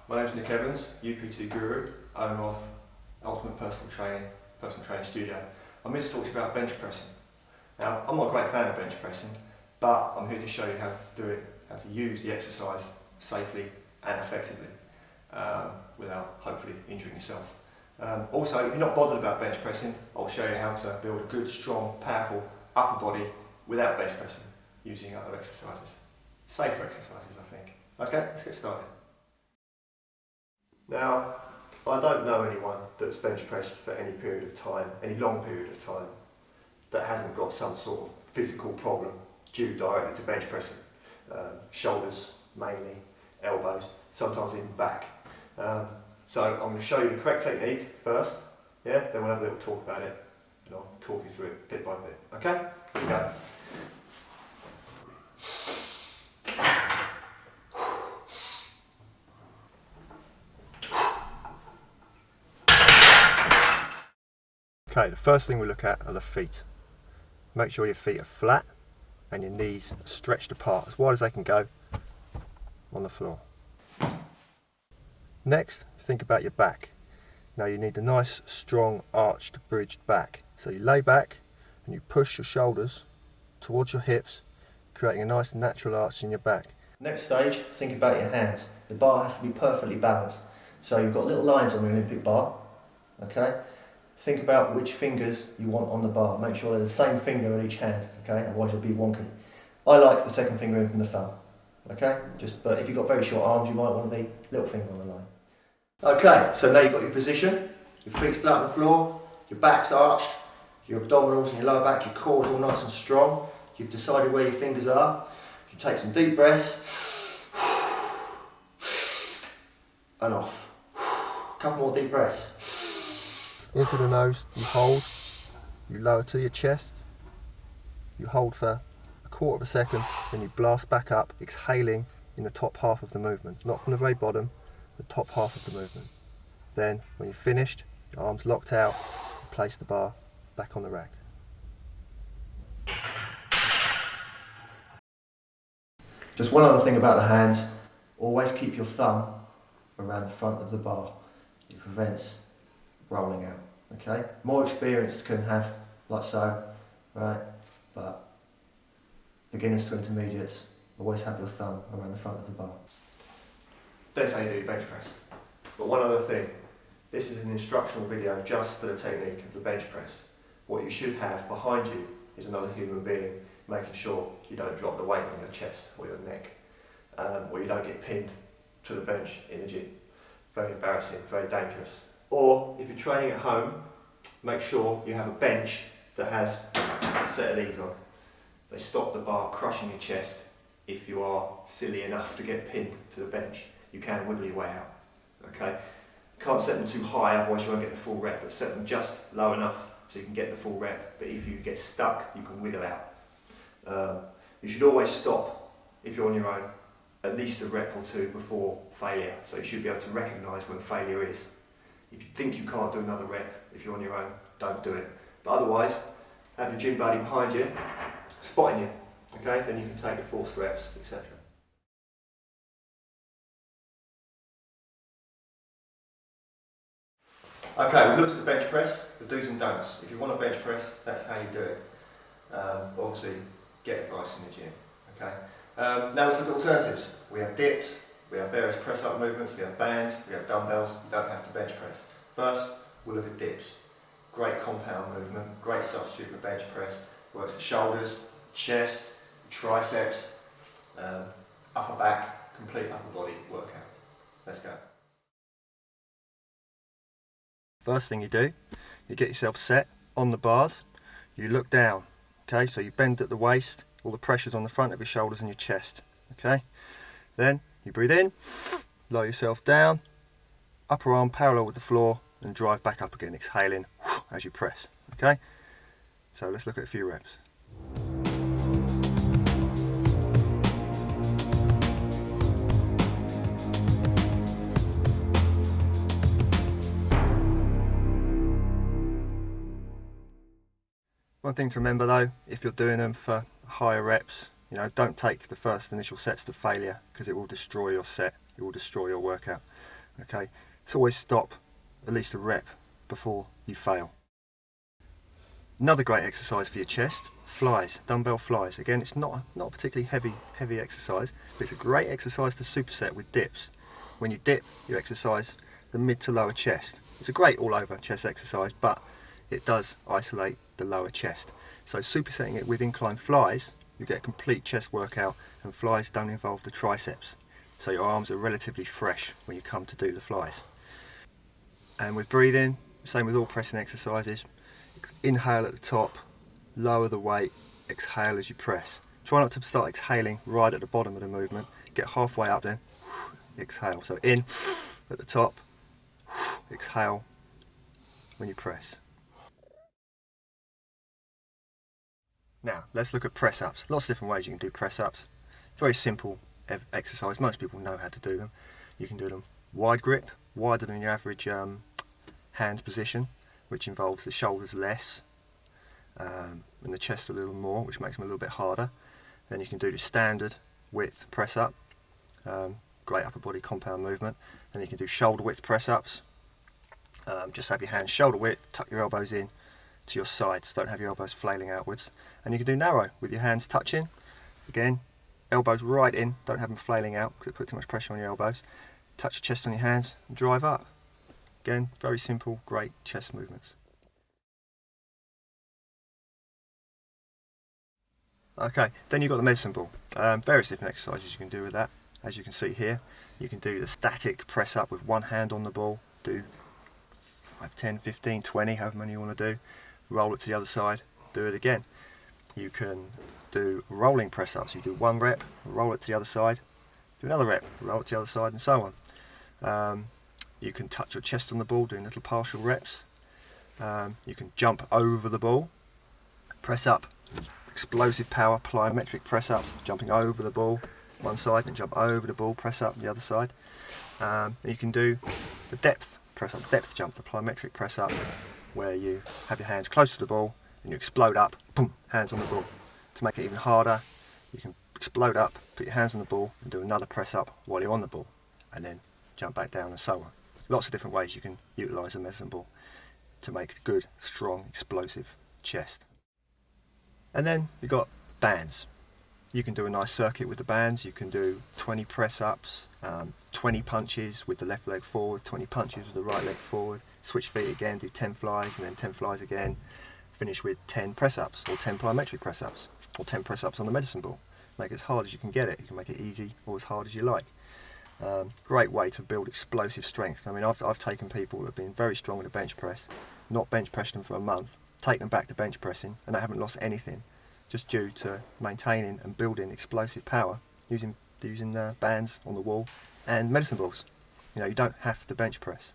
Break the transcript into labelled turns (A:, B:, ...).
A: my name's Nick Evans, UP2 Guru, owner of Ultimate Personal Training Studio. I'm here to talk to you about bench pressing. Now, I'm not a great fan of bench pressing, but I'm here to show you how to do it, how to use the exercise safely and effectively, without hopefully injuring yourself. Also, if you're not bothered about bench pressing, I'll show you how to build a good, strong, powerful upper body without bench pressing, using other exercises. Safer exercises, I think. Okay, let's get started. Now, I don't know anyone that's bench pressed for any period of time, any long period of time, that hasn't got some sort of physical problem due directly to bench pressing. Shoulders mainly, elbows, sometimes even back. So I'm going to show you the correct technique first, yeah? Then we'll have a little talk about it, and I'll talk you through it bit by bit. Okay? Here we go. Okay, the first thing we look at are the feet. Make sure your feet are flat and your knees are stretched apart as wide as they can go on the floor. Next, think about your back. Now you need a nice, strong, arched, bridged back. So you lay back and you push your shoulders towards your hips, creating a nice natural arch in your back. Next stage, think about your hands. The bar has to be perfectly balanced. So you've got little lines on the Olympic bar, okay? Think about which fingers you want on the bar. Make sure they're the same finger in each hand, okay? Otherwise you'll be wonky. I like the second finger in from the thumb, okay? But if you've got very short arms, you might want to be little finger on the line. Okay, so now you've got your position. Your feet's flat on the floor, your back's arched, your abdominals and your lower back, your core is all nice and strong. You've decided where your fingers are. You take some deep breaths and off. A couple more deep breaths. Into the nose, you hold, you lower to your chest, you hold for a quarter of a second, then you blast back up, exhaling in the top half of the movement, not from the very bottom, the top half of the movement. Then, when you're finished, your arms locked out, you place the bar back on the rack. Just one other thing about the hands, always keep your thumb around the front of the bar. It prevents rolling out, okay? More experienced can have like so, right? But beginners to intermediates, always have your thumb around the front of the bar. That's how you do your bench press. But one other thing, this is an instructional video just for the technique of the bench press. What you should have behind you is another human being making sure you don't drop the weight on your chest or your neck, or you don't get pinned to the bench in the gym. Very embarrassing, very dangerous. Or if you're training at home, make sure you have a bench that has a set of these on. They stop the bar crushing your chest. If you are silly enough to get pinned to the bench, you can wiggle your way out. Okay? Can't set them too high, otherwise you won't get the full rep, but set them just low enough so you can get the full rep. But if you get stuck, you can wiggle out. You should always stop, if you're on your own, at least a rep or two before failure. So you should be able to recognise when failure is. If you think you can't do another rep, if you're on your own, don't do it. But otherwise, have your gym buddy behind you, spotting you, okay? Then you can take the forced reps, etc. Okay, we looked at the bench press, the do's and don'ts. If you want a bench press, that's how you do it. Obviously, get advice in the gym, okay? Now let's look at alternatives. We have dips, we have various press-up movements, we have bands, we have dumbbells. You don't have to bench press. First, we'll look at dips. Great compound movement, great substitute for bench press. Works the shoulders, chest, triceps, upper back, complete upper body workout. Let's go. First thing you do, you get yourself set on the bars. You look down, okay? So you bend at the waist, all the pressure's on the front of your shoulders and your chest, okay? Then you breathe in, lower yourself down, upper arm parallel with the floor, and drive back up again, exhaling as you press, okay? So let's look at a few reps. One thing to remember though, if you're doing them for higher reps, you know, don't take the first initial sets to failure, because it will destroy your set, it will destroy your workout. Okay, so always stop at least a rep before you fail. Another great exercise for your chest, flies, dumbbell flies. Again, it's not a particularly heavy exercise, but it's a great exercise to superset with dips. When you dip, you exercise the mid to lower chest. It's a great all over chest exercise, but it does isolate the lower chest. So supersetting it with incline flies, you get a complete chest workout, and flies don't involve the triceps. So your arms are relatively fresh when you come to do the flies. And with breathing, same with all pressing exercises. Inhale at the top, lower the weight, exhale as you press. Try not to start exhaling right at the bottom of the movement. Get halfway up then, exhale. So in at the top, exhale when you press. Now let's look at press ups. Lots of different ways you can do press ups. Very simple exercise, most people know how to do them. You can do them wide grip, wider than your average hand position, which involves the shoulders less and the chest a little more, which makes them a little bit harder. Then you can do the standard width press up, great upper body compound movement. Then you can do shoulder width press ups. Just have your hands shoulder width, tuck your elbows in to your sides, don't have your elbows flailing outwards. And you can do narrow with your hands touching. Again, elbows right in, don't have them flailing out because it puts too much pressure on your elbows. Touch your chest on your hands and drive up. Again, very simple, great chest movements. Okay, then you've got the medicine ball. Various different exercises you can do with that. As you can see here, you can do the static press up with one hand on the ball, do 5, 10, 15, 20, however many you want to do. Roll it to the other side, do it again. You can do rolling press ups. You do one rep, roll it to the other side, do another rep, roll it to the other side, and so on. You can touch your chest on the ball, doing little partial reps. You can jump over the ball, press up, explosive power, plyometric press ups, jumping over the ball one side and jump over the ball, press up the other side. And you can do the depth press up, depth jump, the plyometric press up, where you have your hands close to the ball and you explode up, boom, hands on the ball. To make it even harder, you can explode up, put your hands on the ball and do another press up while you're on the ball, and then jump back down and so on. Lots of different ways you can utilise a medicine ball to make a good, strong, explosive chest. And then you've got bands. You can do a nice circuit with the bands. You can do 20 press ups, 20 punches with the left leg forward, 20 punches with the right leg forward, switch feet again, do 10 flies and then 10 flies again, finish with 10 press ups or 10 plyometric press ups or 10 press ups on the medicine ball. Make it as hard as you can get it. You can make it easy or as hard as you like. Great way to build explosive strength. I mean, I've taken people that have been very strong with a bench press, not bench pressed them for a month, take them back to bench pressing, and they haven't lost anything, just due to maintaining and building explosive power using bands on the wall and medicine balls. You know, you don't have to bench press.